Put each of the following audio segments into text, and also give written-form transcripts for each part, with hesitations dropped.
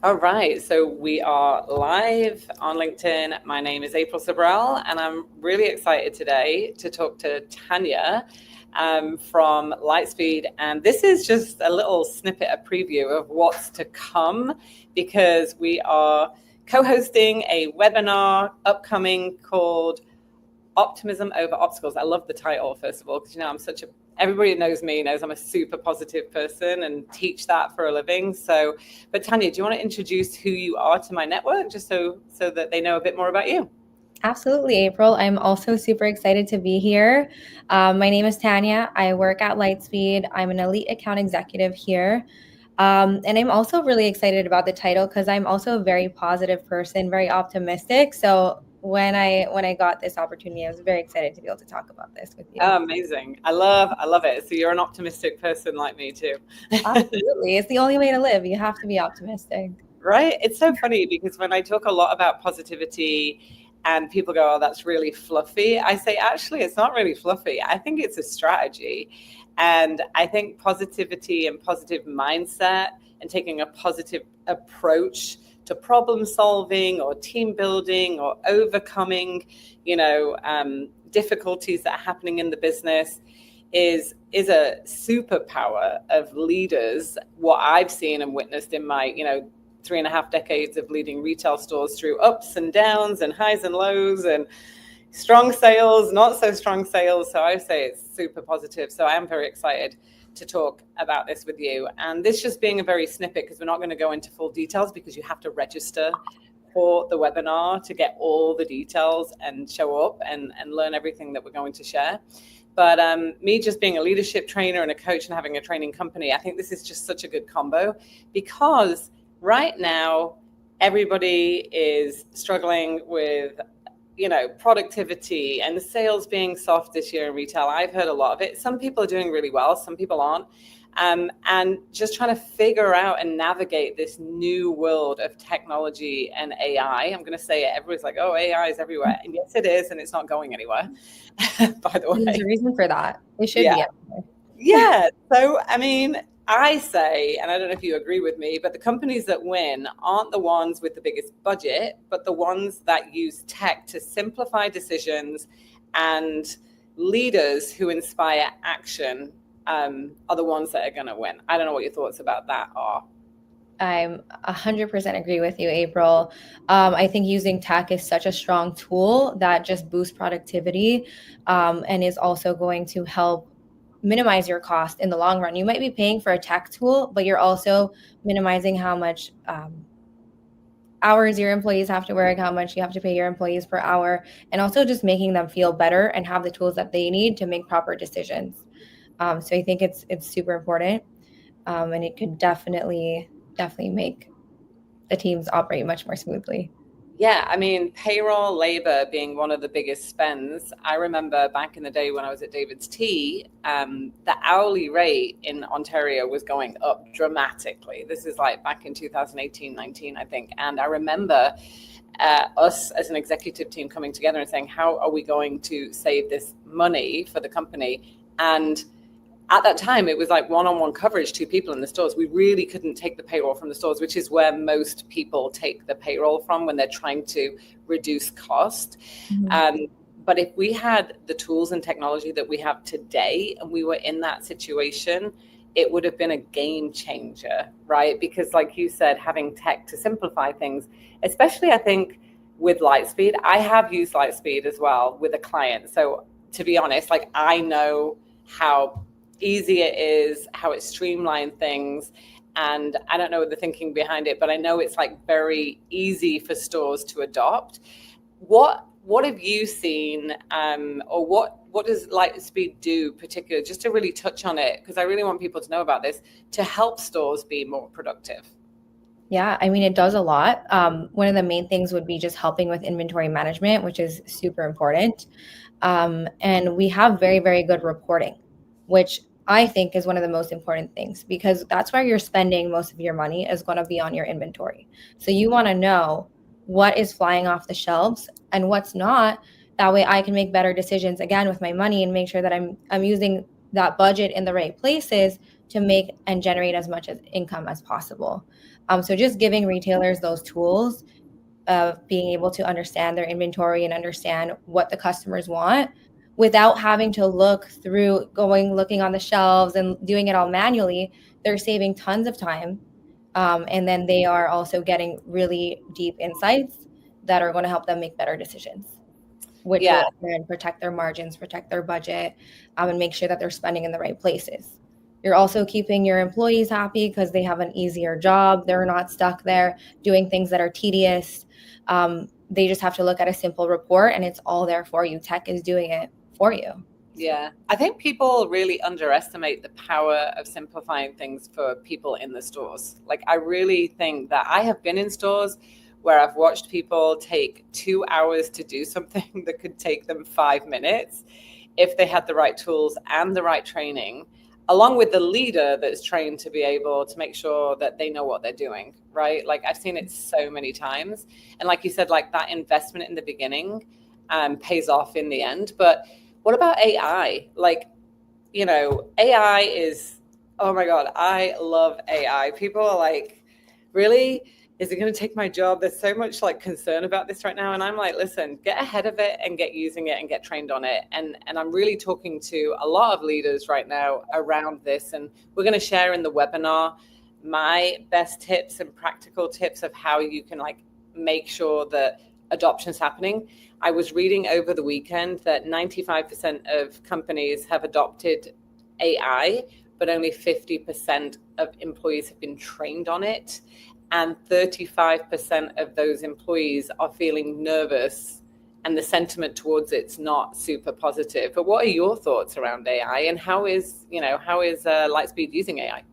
All right, so we are live on LinkedIn. My name is April Sabrell, and I'm really excited today to talk to Tanya from Lightspeed. And this is just a little snippet, a preview of what's to come, because we are co-hosting a webinar upcoming called Optimism Over Obstacles. I love the title, first of all, because everybody that knows me knows I'm a super positive person and teach that for a living. So, but Tanya, do you want to introduce who you are to my network, just so that they know a bit more about you? Absolutely, April. I'm also super excited to be here. My name is Tanya. I work at Lightspeed. I'm an elite account executive here. And I'm also really excited about the title because I'm also a very positive person, very optimistic. So when I got this opportunity, I was very excited to be able to talk about this with you. Oh, amazing. I love it. So you're an optimistic person like me too. Absolutely. It's the only way to live. You have to be optimistic. Right? It's so funny because when I talk a lot about positivity and people go, oh, that's really fluffy, I say, actually, it's not really fluffy. I think it's a strategy. And I think positivity and positive mindset and taking a positive approach to problem solving or team building or overcoming, difficulties that are happening in the business is a superpower of leaders. What I've seen and witnessed in my, 3.5 decades of leading retail stores through ups and downs and highs and lows and strong sales, not so strong sales. So I say it's super positive. So I am very excited to talk about this with you. And this just being a very snippet, because we're not going to go into full details because you have to register for the webinar to get all the details and show up and learn everything that we're going to share. But me just being a leadership trainer and a coach and having a training company, I think this is just such a good combo, because right now everybody is struggling with productivity and the sales being soft this year in retail. I've heard a lot of it. Some people are doing really well, some people aren't. And just trying to figure out and navigate this new world of technology and AI. I'm going to say it. Everybody's like, oh, AI is everywhere. And yes, it is. And it's not going anywhere, by the way. There's a reason for that. It should Yeah. be everywhere. Yeah. So, I say, and I don't know if you agree with me, but the companies that win aren't the ones with the biggest budget, but the ones that use tech to simplify decisions, and leaders who inspire action are the ones that are going to win. I don't know what your thoughts about that are. I'm 100% agree with you, April. I think using tech is such a strong tool that just boosts productivity and is also going to help minimize your cost in the long run. You might be paying for a tech tool, but you're also minimizing how much hours your employees have to work, how much you have to pay your employees per hour, and also just making them feel better and have the tools that they need to make proper decisions. So I think it's super important, and it could definitely make the teams operate much more smoothly. Yeah, payroll labor being one of the biggest spends. I remember back in the day when I was at David's Tea, the hourly rate in Ontario was going up dramatically. This is like back in 2018, 19, I think. And I remember us as an executive team coming together and saying, how are we going to save this money for the company? And at that time, it was like one-on-one coverage, 2 people in the stores. We really couldn't take the payroll from the stores, which is where most people take the payroll from when they're trying to reduce cost. Mm-hmm. But if we had the tools and technology that we have today and we were in that situation, it would have been a game changer, right? Because like you said, having tech to simplify things, especially I think with Lightspeed, I have used Lightspeed as well with a client. So to be honest, like I know how easy it is, how it streamlined things. And I don't know the thinking behind it, but I know it's like very easy for stores to adopt. What have you seen, or what does Lightspeed do particularly, just to really touch on it, because I really want people to know about this, to help stores be more productive? Yeah, it does a lot. One of the main things would be just helping with inventory management, which is super important. And we have very, very good reporting, which I think is one of the most important things, because that's where you're spending most of your money is going to be on your inventory. So you want to know what is flying off the shelves and what's not. That way I can make better decisions again with my money and make sure that I'm using that budget in the right places to make and generate as much as income as possible. So just giving retailers those tools of being able to understand their inventory and understand what the customers want without having to looking on the shelves and doing it all manually, they're saving tons of time. And then they are also getting really deep insights that are going to help them make better decisions, which will then protect their margins, protect their budget, and make sure that they're spending in the right places. You're also keeping your employees happy because they have an easier job. They're not stuck there doing things that are tedious. They just have to look at a simple report and it's all there for you. Tech is doing it for you. Yeah, I think people really underestimate the power of simplifying things for people in the stores. Like, I really think that I have been in stores where I've watched people take 2 hours to do something that could take them 5 minutes if they had the right tools and the right training, along with the leader that's trained to be able to make sure that they know what they're doing, right? Like, I've seen it so many times. And like you said, like, that investment in the beginning pays off in the end. But what about AI? Like, you know, AI is, oh my God, I love AI. People are like, really? Is it going to take my job? There's so much like concern about this right now. And I'm like, listen, get ahead of it and get using it and get trained on it. And I'm really talking to a lot of leaders right now around this. And we're going to share in the webinar my best tips and practical tips of how you can like make sure that adoption's happening. I was reading over the weekend that 95% of companies have adopted AI, but only 50% of employees have been trained on it. And 35% of those employees are feeling nervous and the sentiment towards it's not super positive. But what are your thoughts around AI and how is Lightspeed using AI?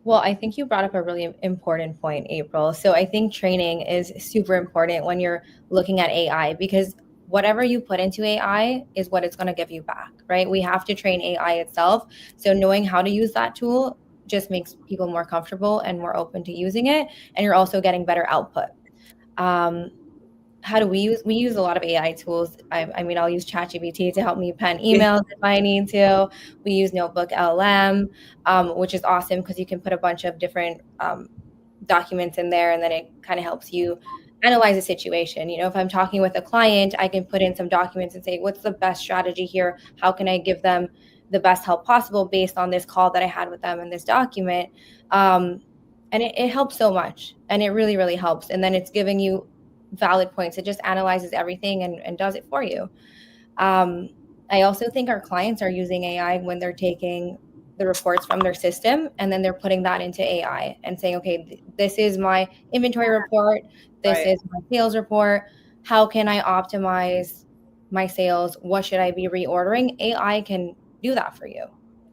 Well, I think you brought up a really important point, April. So I think training is super important when you're looking at AI, because whatever you put into AI is what it's going to give you back, right? We have to train AI itself. So knowing how to use that tool just makes people more comfortable and more open to using it. And you're also getting better output. How do we use a lot of AI tools. I mean, I'll use ChatGPT to help me pen emails if I need to. We use Notebook LM, which is awesome because you can put a bunch of different documents in there, and then it kind of helps you analyze a situation. You know, if I'm talking with a client, I can put in some documents and say, what's the best strategy here? How can I give them the best help possible based on this call that I had with them in this document? And it helps so much, and it really, really helps. And then it's giving you valid points. It just analyzes everything and does it for you. I also think our clients are using AI when they're taking the reports from their system and then they're putting that into AI and saying, okay, this is my inventory report. This is my sales report. How can I optimize my sales? What should I be reordering? AI can do that for you.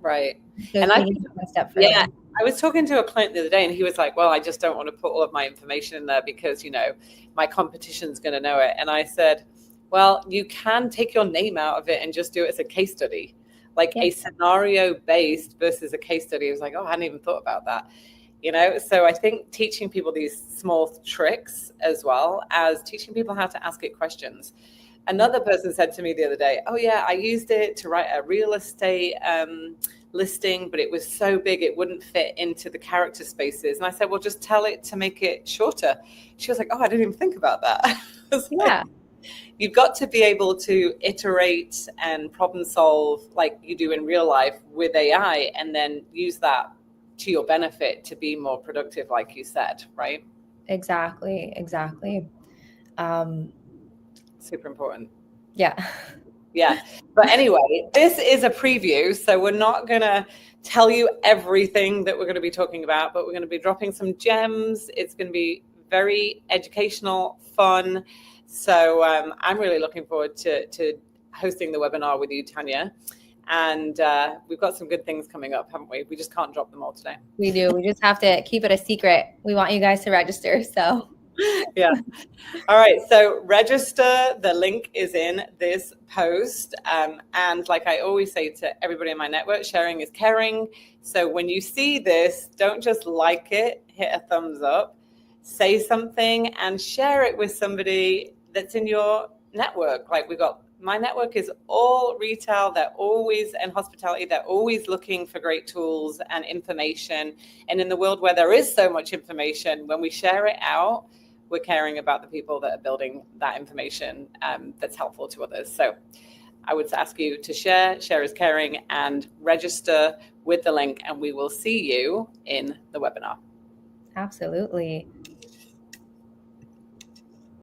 Right. So and one step further. Yeah, I was talking to a client the other day and he was like, well, I just don't want to put all of my information in there because, you know, my competition's going to know it. And I said, well, you can take your name out of it and just do it as a case study, like a scenario based versus a case study. I was like, oh, I hadn't even thought about that. You know, so I think teaching people these small tricks as well as teaching people how to ask it questions. Another person said to me the other day, oh yeah, I used it to write a real estate listing, but it was so big it wouldn't fit into the character spaces. And I said, well, just tell it to make it shorter. She was like, oh, I didn't even think about that. Like, you've got to be able to iterate and problem solve like you do in real life with AI, and then use that to your benefit to be more productive, like you said, right? Exactly. Super important. Yeah. But anyway, this is a preview, so we're not going to tell you everything that we're going to be talking about, but we're going to be dropping some gems. It's going to be very educational, fun. So I'm really looking forward to hosting the webinar with you, Tanya. And we've got some good things coming up, haven't we? We just can't drop them all today. We do. We just have to keep it a secret. We want you guys to register, so... Yeah. All right. So register. The link is in this post. And like I always say to everybody in my network, sharing is caring. So when you see this, don't just like it, hit a thumbs up, say something and share it with somebody that's in your network. Like we've got My network is all retail. They're always in hospitality. They're always looking for great tools and information. And in the world where there is so much information, when we share it out, we're caring about the people that are building that information that's helpful to others. So I would ask you to share is caring, and register with the link, and we will see you in the webinar. Absolutely.